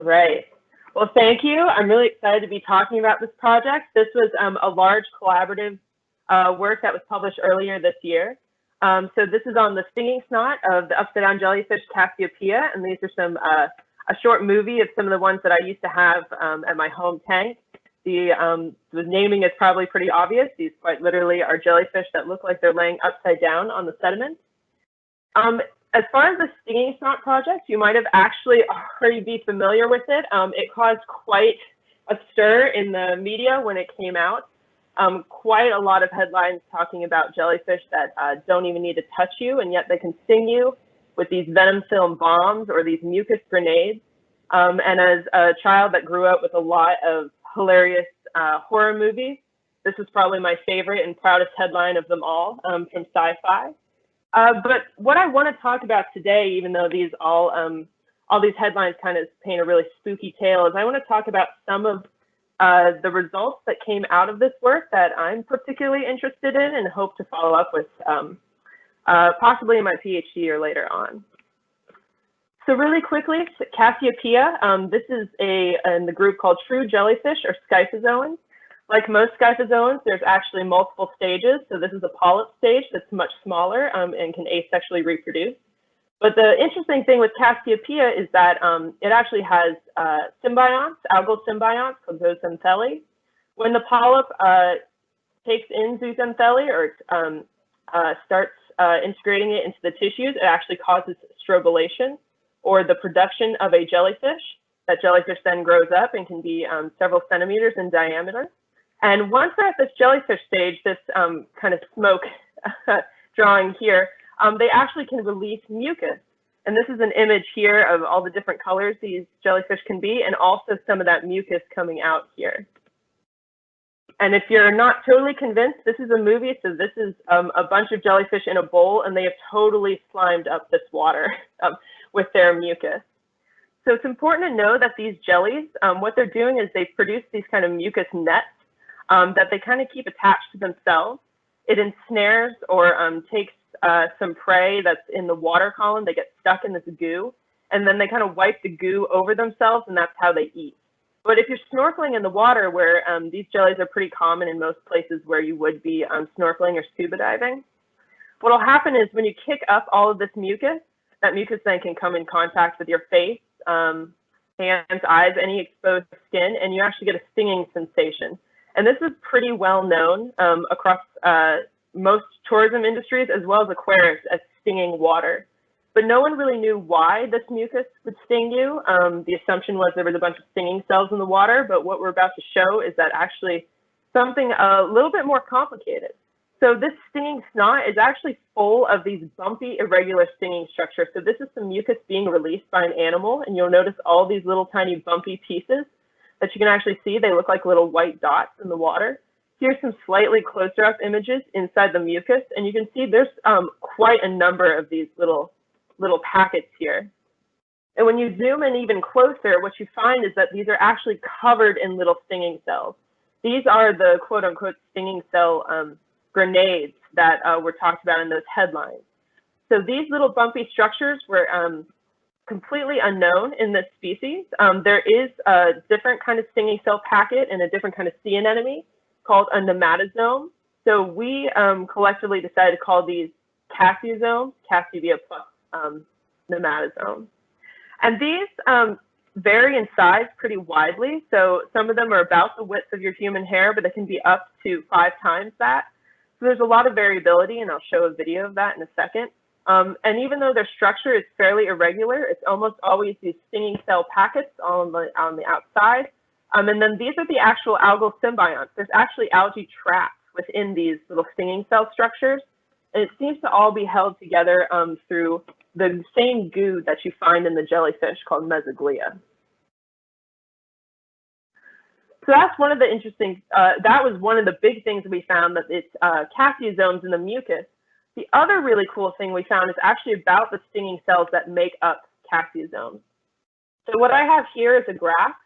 Right. Well, thank you. I'm really excited to be talking about this project. This was a large collaborative work that was published earlier this year. So this is on the stinging snot of the upside down jellyfish Cassiopeia, and these are some a short movie of some of the ones that I used to have at my home tank. The naming is probably pretty obvious. These quite literally are jellyfish that look like they're laying upside down on the sediment. As far as the stinging snot project, you might have actually already be familiar with it. It caused quite a stir in the media when it came out. Quite a lot of headlines talking about jellyfish that don't even need to touch you, and yet they can sting you with these venom-filled bombs or these mucus grenades. And as a child that grew up with a lot of hilarious horror movies, this is probably my favorite and proudest headline of them all from sci-fi. But what I want to talk about today, even though these all these headlines kind of paint a really spooky tale, is I want to talk about some of the results that came out of this work that I'm particularly interested in and hope to follow up with possibly in my PhD or later on. So really quickly, Cassiopeia, this is in the group called true jellyfish or scyphozoans. Like most scyphozoans, there's actually multiple stages. So this is a polyp stage that's much smaller and can asexually reproduce. But the interesting thing with Cassiopeia is that it actually has symbionts, algal symbionts called zooxanthellae. When the polyp takes in zooxanthellae or starts integrating it into the tissues, it actually causes strobilation or the production of a jellyfish. That jellyfish then grows up and can be several centimeters in diameter. And once they're at this jellyfish stage, this kind of smoke drawing here, they actually can release mucus. And this is an image here of all the different colors these jellyfish can be, and also some of that mucus coming out here. And if you're not totally convinced, this is a movie. So this is a bunch of jellyfish in a bowl, and they have totally slimed up this water with their mucus. So it's important to know that these jellies, what they're doing is they produce these kind of mucus nets that they kind of keep attached to themselves. It ensnares or takes some prey that's in the water column. They get stuck in this goo, and then they kind of wipe the goo over themselves, and that's how they eat. But if you're snorkeling in the water, where these jellies are pretty common in most places where you would be snorkeling or scuba diving, what will happen is when you kick up all of this mucus, that mucus then can come in contact with your face, hands, eyes, any exposed skin, and you actually get a stinging sensation. And this is pretty well known across most tourism industries as well as aquariums as stinging water. But no one really knew why this mucus would sting you. The assumption was there was a bunch of stinging cells in the water, but what we're about to show is that actually something a little bit more complicated. So this stinging snot is actually full of these bumpy, irregular stinging structures. So this is some mucus being released by an animal, and you'll notice all these little tiny bumpy pieces that you can actually see. They look like little white dots in the water. Here's some slightly closer up images inside the mucus, and you can see there's quite a number of these little packets here. And when you zoom in even closer, what you find is that these are actually covered in little stinging cells. These are the quote unquote stinging cell grenades that were talked about in those headlines. So these little bumpy structures were completely unknown in this species. There is a different kind of stinging cell packet and a different kind of sea anemone called a nomatosome. So we collectively decided to call these Cassio-zones, Cassiopeia plus nomatosome. And these vary in size pretty widely. So some of them are about the width of your human hair, but they can be up to 5 times that. So there's a lot of variability, and I'll show a video of that in a second. And even though their structure is fairly irregular, it's almost always these stinging cell packets on the outside. And then these are the actual algal symbionts. There's actually algae trapped within these little stinging cell structures. And it seems to all be held together through the same goo that you find in the jellyfish called mesoglia. So that's one of the interesting, that was one of the big things that we found, that it's Cassiozones in the mucus. The other really cool thing we found is actually about the stinging cells that make up Cassiozones. So what I have here is a graph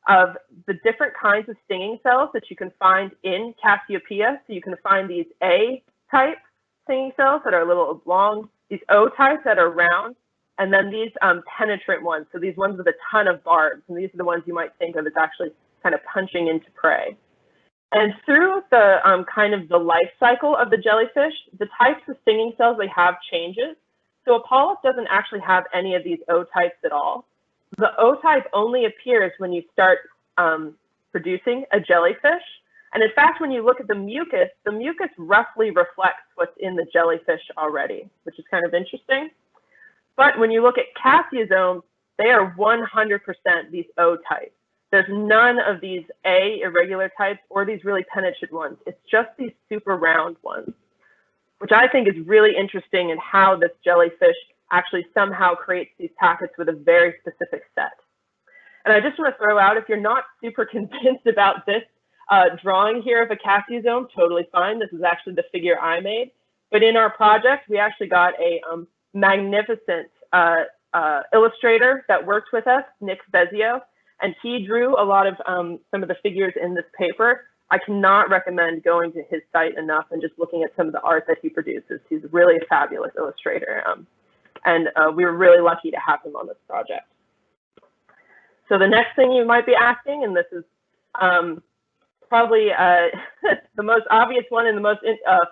of the different kinds of stinging cells that you can find in Cassiopeia. So you can find these A-type stinging cells that are a little long, these O-types that are round, and then these penetrant ones, so these ones with a ton of barbs, and these are the ones you might think of as actually kind of punching into prey. And through the kind of the life cycle of the jellyfish, the types of stinging cells they have changes. So a polyp doesn't actually have any of these O types at all. The O type only appears when you start producing a jellyfish. And in fact, when you look at the mucus roughly reflects what's in the jellyfish already, which is kind of interesting. But when you look at Cassiosomes, they are 100% these O types. There's none of these A irregular types or these really penetrant ones. It's just these super round ones, which I think is really interesting in how this jellyfish actually somehow creates these packets with a very specific set. And I just want to throw out, if you're not super convinced about this drawing here of a Cassiosome, totally fine. This is actually the figure I made. But in our project, we actually got a magnificent illustrator that worked with us, Nick Vezio, and he drew a lot of some of the figures in this paper. I cannot recommend going to his site enough and just looking at some of the art that he produces. He's really a fabulous illustrator, and we were really lucky to have him on this project. So the next thing you might be asking, and this is probably the most obvious one and the most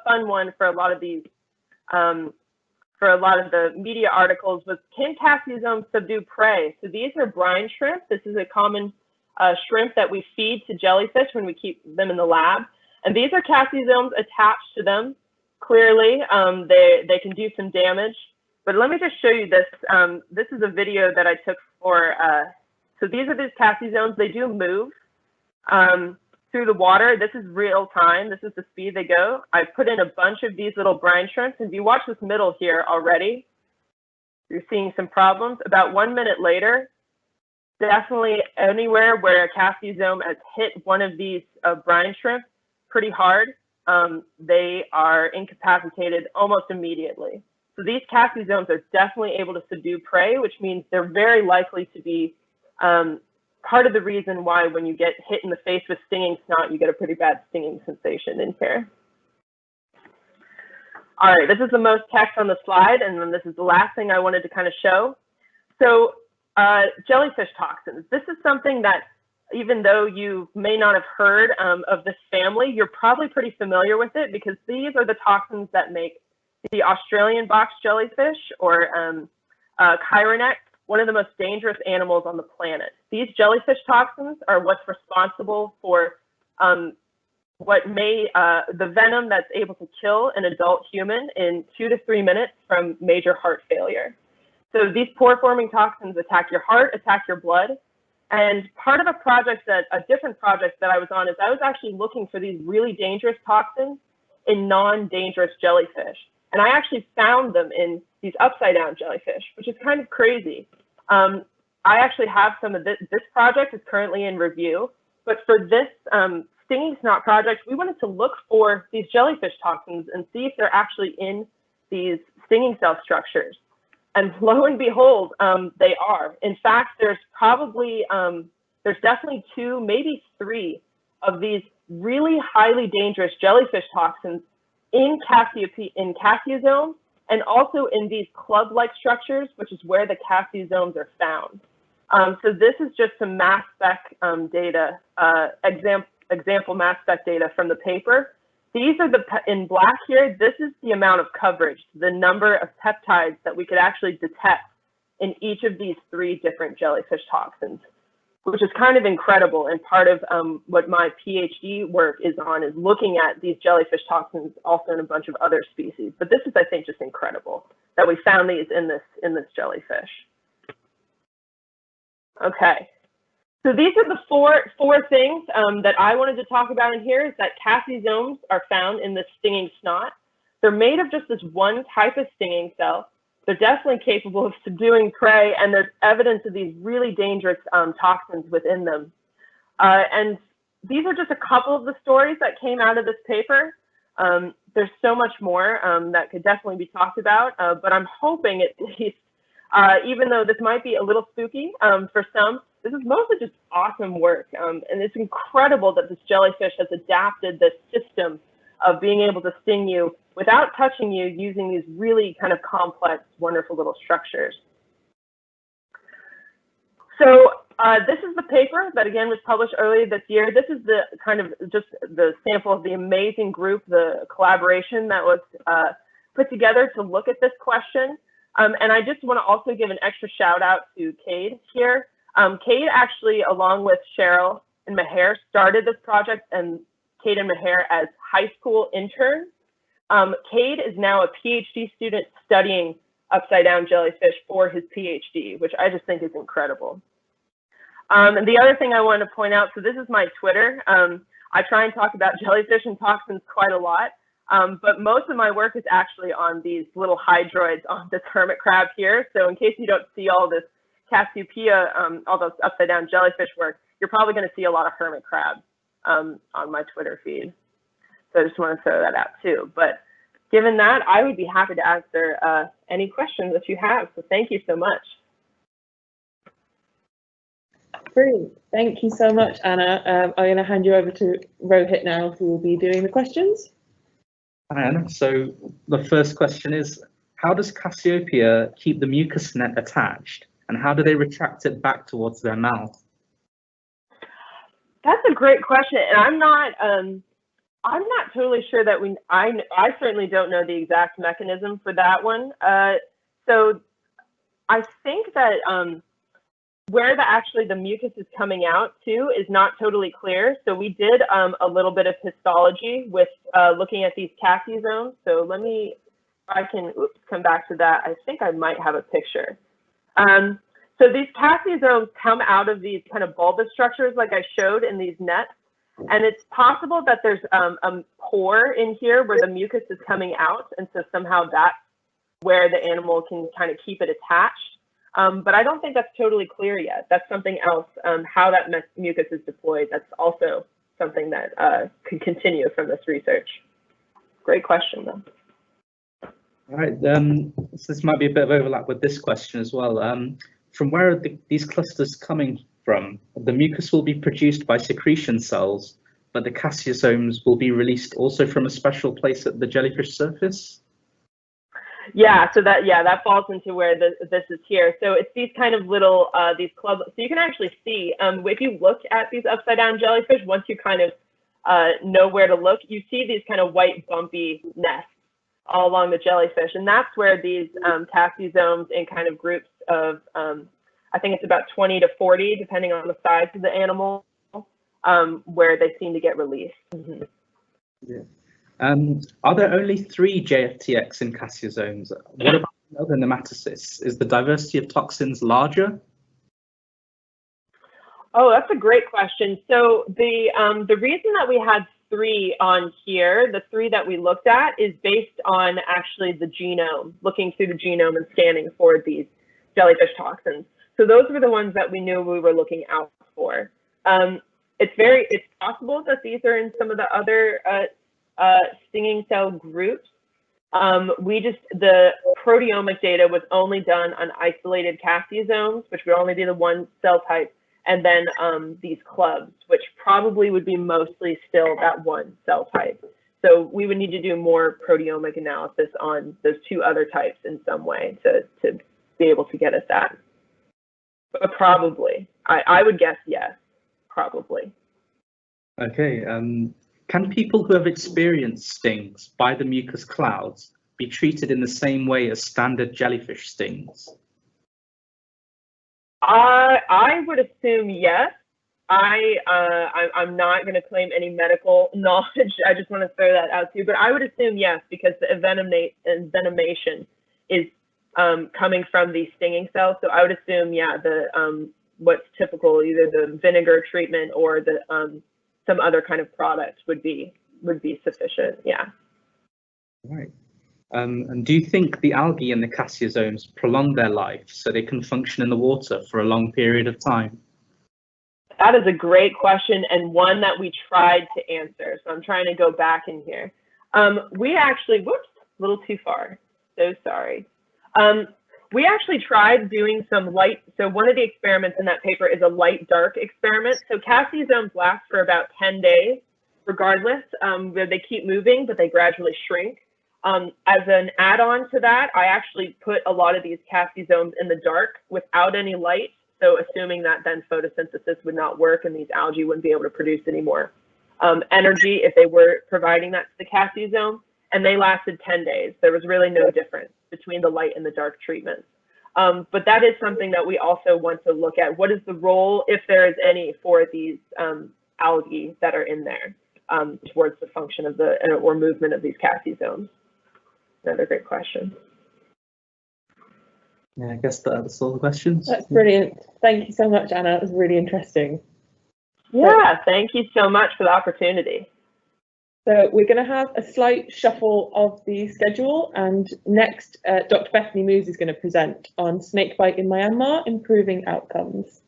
fun one for a lot of these, for a lot of the media articles, was, can Cassiosomes subdue prey? So these are brine shrimp. This is a common shrimp that we feed to jellyfish when we keep them in the lab. And these are Cassiosomes attached to them. Clearly, they can do some damage. But let me just show you this. This is a video that I took for, so these are these Cassiosomes. They do move through the water. This is real time. This is the speed they go. I put in a bunch of these little brine shrimps. And if you watch this middle here already, you're seeing some problems. About 1 minute later, definitely anywhere where a Cassiosome has hit one of these brine shrimp pretty hard, they are incapacitated almost immediately. So these Cassiosomes are definitely able to subdue prey, which means they're very likely to be part of the reason why when you get hit in the face with stinging snot, you get a pretty bad stinging sensation in here. All right, this is the most text on the slide, and then this is the last thing I wanted to kind of show. So jellyfish toxins. This is something that, even though you may not have heard of this family, you're probably pretty familiar with it, because these are the toxins that make the Australian box jellyfish, or chironex, one of the most dangerous animals on the planet. These jellyfish toxins are what's responsible for the venom that's able to kill an adult human in 2 to 3 minutes from major heart failure. So these pore-forming toxins attack your heart, attack your blood. And part of a different project that I was on is I was actually looking for these really dangerous toxins in non-dangerous jellyfish. And I actually found them in these upside-down jellyfish, which is kind of crazy. I actually have some of this. This project is currently in review, but for this stinging snot project, we wanted to look for these jellyfish toxins and see if they're actually in these stinging cell structures. And lo and behold, they are. In fact, there's definitely 2, maybe 3 of these really highly dangerous jellyfish toxins in Cassiosomes, and also in these club-like structures, which is where the Cassiosomes are found. So this is just some mass spec data, example mass spec data from the paper. These are in black here, this is the amount of coverage, the number of peptides that we could actually detect in each of these 3 different jellyfish toxins, which is kind of incredible. And part of what my PhD work is on is looking at these jellyfish toxins also in a bunch of other species. But this is, I think, just incredible that we found these in this jellyfish. Okay, so these are the four things that I wanted to talk about in here. Is that Cassiosomes are found in the stinging snot. They're made of just this one type of stinging cell. They're definitely capable of subduing prey, and there's evidence of these really dangerous toxins within them. And these are just a couple of the stories that came out of this paper. There's so much more that could definitely be talked about, but I'm hoping at least, even though this might be a little spooky for some, this is mostly just awesome work. And it's incredible that this jellyfish has adapted this system of being able to sting you without touching you, using these really kind of complex, wonderful little structures. So this is the paper that again was published earlier this year. This is the kind of just the sample of the amazing group, the collaboration that was put together to look at this question. And I just want to also give an extra shout out to Cade here. Cade actually, along with Cheryl and Maher, started this project, and Cade and Maher as high school interns. Cade is now a PhD student studying upside down jellyfish for his PhD, which I just think is incredible. And the other thing I wanted to point out, so this is my Twitter. I try and talk about jellyfish and toxins quite a lot, but most of my work is actually on these little hydroids on this hermit crab here. So in case you don't see all this Cassiopeia, all those upside down jellyfish work, you're probably going to see a lot of hermit crabs on my Twitter feed. So I just want to throw that out too. But given that, I would be happy to answer any questions that you have. So thank you so much. Brilliant. Thank you so much, Anna. I'm going to hand you over to Rohit now, who will be doing the questions. Hi, Anna. So the first question is, how does Cassiopeia keep the mucus net attached, and how do they retract it back towards their mouth? That's a great question, and I'm not totally sure that I certainly don't know the exact mechanism for that one. So I think that where actually the mucus is coming out to is not totally clear. So we did a little bit of histology with looking at these Cassia zones. So let me, if I can come back to that. I think I might have a picture. So these Cassia zones come out of these kind of bulbous structures like I showed in these nets. And it's possible that there's a pore in here where the mucus is coming out. And so somehow that's where the animal can kind of keep it attached. But I don't think that's totally clear yet. That's something else, how that mucus is deployed. That's also something that could continue from this research. Great question, though. All right, so this might be a bit of overlap with this question as well. From where are these clusters coming from? The mucus will be produced by secretion cells, but the Cassiosomes will be released also from a special place at the jellyfish surface? Yeah, so that falls into where this is here. So it's these kind of little these club. So you can actually see if you look at these upside down jellyfish, once you kind of know where to look, you see these kind of white bumpy nests all along the jellyfish, and that's where these Cassiosomes in kind of groups of I think it's about 20 to 40, depending on the size of the animal, where they seem to get released. Mm-hmm. Yeah. Are there only 3 JFTX in Cassiosomes? What about other nematocysts? Is the diversity of toxins larger? Oh, that's a great question. So the reason that we had 3 on here, the 3 that we looked at, is based on actually the genome, looking through the genome and scanning for these jellyfish toxins. So those were the ones that we knew we were looking out for. It's possible that these are in some of the other stinging cell groups. The proteomic data was only done on isolated Cassiosomes, which would only be the one cell type, and then these clubs, which probably would be mostly still that one cell type. So we would need to do more proteomic analysis on those 2 other types in some way to be able to get at that. But probably, I would guess yes, probably. Okay. Can people who have experienced stings by the mucus clouds be treated in the same way as standard jellyfish stings? I would assume yes. I'm not going to claim any medical knowledge. I just want to throw that out too. But I would assume yes, because the envenomation is coming from these stinging cells. So I would assume, yeah, what's typical, either the vinegar treatment or the some other kind of product would be sufficient. Yeah. Right. And do you think the algae in the Cassiosomes prolong their life so they can function in the water for a long period of time? That is a great question, and one that we tried to answer. So I'm trying to go back in here. We actually, whoops, a little too far. So sorry. We actually tried doing some light. So one of the experiments in that paper is a light-dark experiment. So Cassiosomes last for about 10 days, regardless, where they keep moving, but they gradually shrink. As an add-on to that, I actually put a lot of these Cassiosomes in the dark without any light. So assuming that then photosynthesis would not work and these algae wouldn't be able to produce any more energy if they were providing that to the Cassia zone, and they lasted 10 days. There was really no difference between the light and the dark treatments. But that is something that we also want to look at. What is the role, if there is any, for these algae that are in there towards the function of the or movement of these Cassia zones? Another great question. Yeah, I guess that's all the questions. That's brilliant. Thank you so much, Anna. It was really interesting. Yeah, thank you so much for the opportunity. So we're going to have a slight shuffle of the schedule, and next Dr. Bethany Moos is going to present on snakebite in Myanmar, improving outcomes.